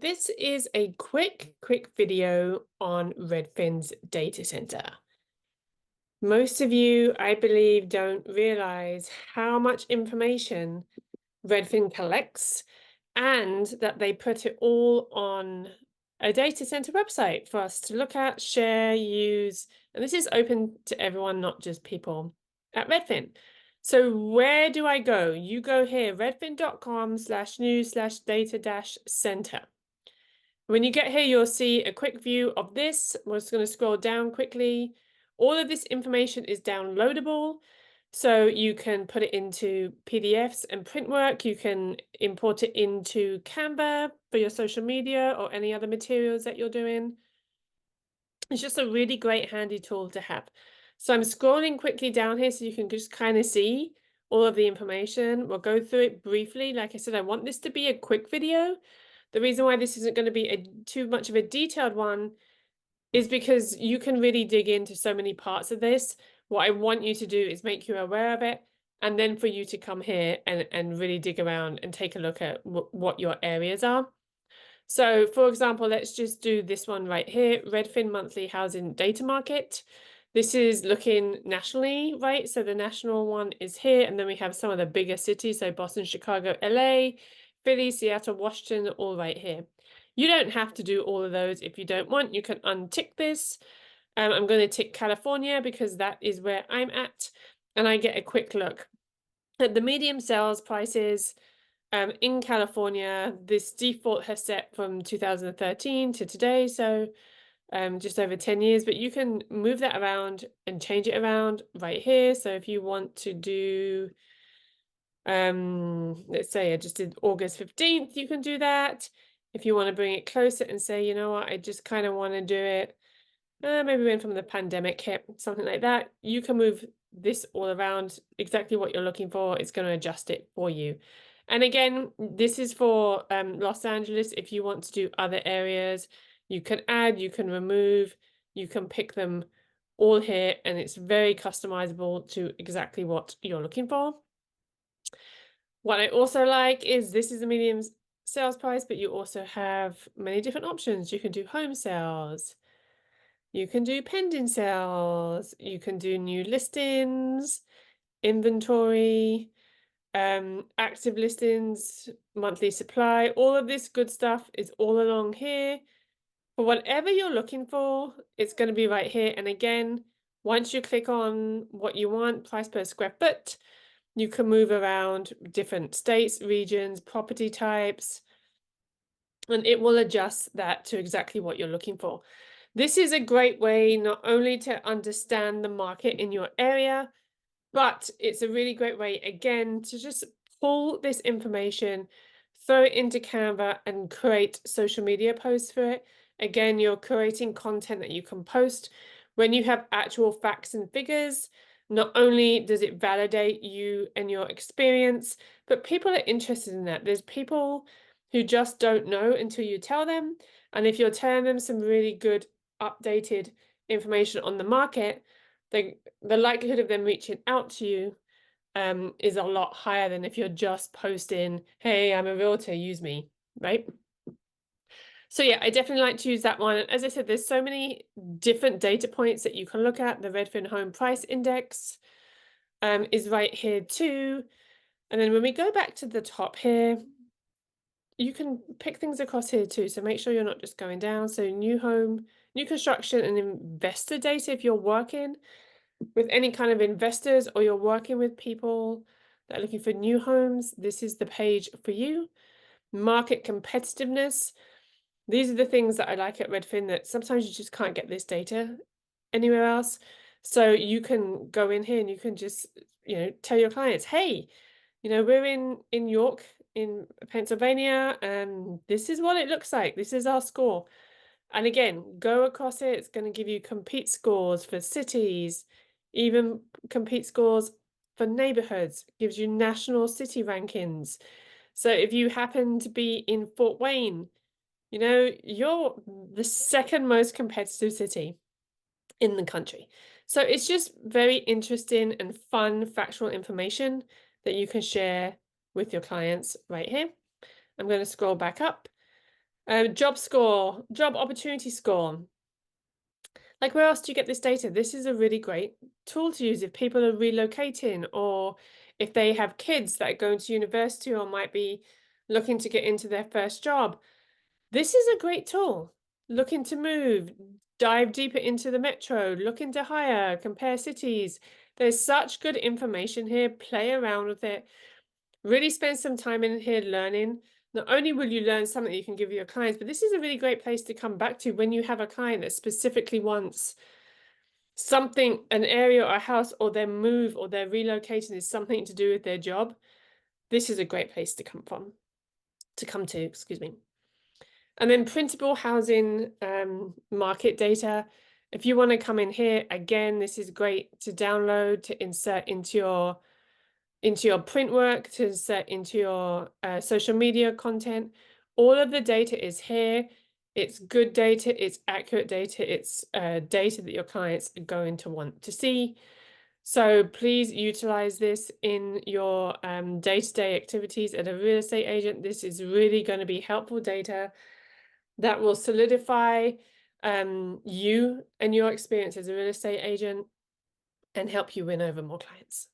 this is a quick video on Redfin's data center. Most of you, I believe, don't realize how much information Redfin collects and that they put it all on a data center website for us to look at, share, use. And this is open to everyone, not just people at Redfin. So where do I go? You go here, redfin.com/news/data-center. When you get here, you'll see a quick view of this. We're just going to scroll down quickly. All of this information is downloadable. So you can put it into PDFs and print work. You can import it into Canva for your social media or any other materials that you're doing. It's just a really great handy tool to have. So I'm scrolling quickly down here so you can just kind of see all of the information. We'll go through it briefly. Like I said, I want this to be a quick video. The reason why this isn't going to be too much of a detailed one is because you can really dig into so many parts of this. What I want you to do is make you aware of it, and then for you to come here and really dig around and take a look at what your areas are. So, for example, let's just do this one right here, Redfin Monthly Housing Data Market. This is looking nationally, right? So the national one is here, and then we have some of the bigger cities, so Boston, Chicago, LA, Philly, Seattle, Washington, all right here. You don't have to do all of those if you don't want. You can untick this. I'm going to tick California because that is where I'm at, and I get a quick look at the medium sales prices. In California, this default has set from 2013 to today, so just over 10 years, but you can move that around and change it around right here. So if you want to do, let's say I just did August 15th, you can do that. If you want to bring it closer and say, you know what, I just kind of want to do it, maybe when from the pandemic hit, something like that, you can move this all around exactly what you're looking for. It's going to adjust it for you. And again, this is for Los Angeles. If you want to do other areas, you can add, you can remove, you can pick them all here, and it's very customizable to exactly what you're looking for. What I also like is this is a medium sales price, but you also have many different options. You can do home sales. You can do pending sales, you can do new listings, inventory, active listings, monthly supply, all of this good stuff is all along here. For whatever you're looking for, it's going to be right here. And again, once you click on what you want, price per square foot, you can move around different states, regions, property types, and it will adjust that to exactly what you're looking for. This is a great way not only to understand the market in your area, but it's a really great way, again, to just pull this information, throw it into Canva and create social media posts for it. Again, you're creating content that you can post. When you have actual facts and figures, not only does it validate you and your experience, but people are interested in that. There's people who just don't know until you tell them. And if you're telling them some really good updated information on the market, the likelihood of them reaching out to you is a lot higher than if you're just posting, hey, I'm a realtor, use me, right? So yeah, I definitely like to use that one. And as I said, there's so many different data points that you can look at. The Redfin Home Price Index is right here too. And then when we go back to the top here, you can pick things across here too. So make sure you're not just going down. So new home, new construction and investor data. If you're working with any kind of investors or you're working with people that are looking for new homes, this is the page for you. Market competitiveness. These are the things that I like at Redfin that sometimes you just can't get this data anywhere else. So you can go in here and you can just, tell your clients, hey, we're in York, in Pennsylvania, and this is what it looks like. This is our score. And again, go across it. It's going to give you compete scores for cities, even compete scores for neighborhoods, gives you national city rankings. So if you happen to be in Fort Wayne, you're the second most competitive city in the country. So it's just very interesting and fun factual information that you can share with your clients right here. I'm going to scroll back up. Job score, job opportunity score. Like, where else do you get this data? This is a really great tool to use if people are relocating or if they have kids that are going to university or might be looking to get into their first job. This is a great tool. Looking to move, dive deeper into the metro, looking to hire, compare cities. There's such good information here. Play around with it. Really spend some time in here learning. Not only will you learn something that you can give your clients, but this is a really great place to come back to when you have a client that specifically wants something, an area or a house, or their move or their relocation is something to do with their job. This is a great place to come to, excuse me. And then printable housing market data. If you want to come in here, again, this is great to download, to insert into your print work, to insert into your social media content. All of the data is here. It's good data, it's accurate data, it's data that your clients are going to want to see. So please utilize this in your day-to-day activities as a real estate agent. This is really going to be helpful data that will solidify you and your experience as a real estate agent and help you win over more clients.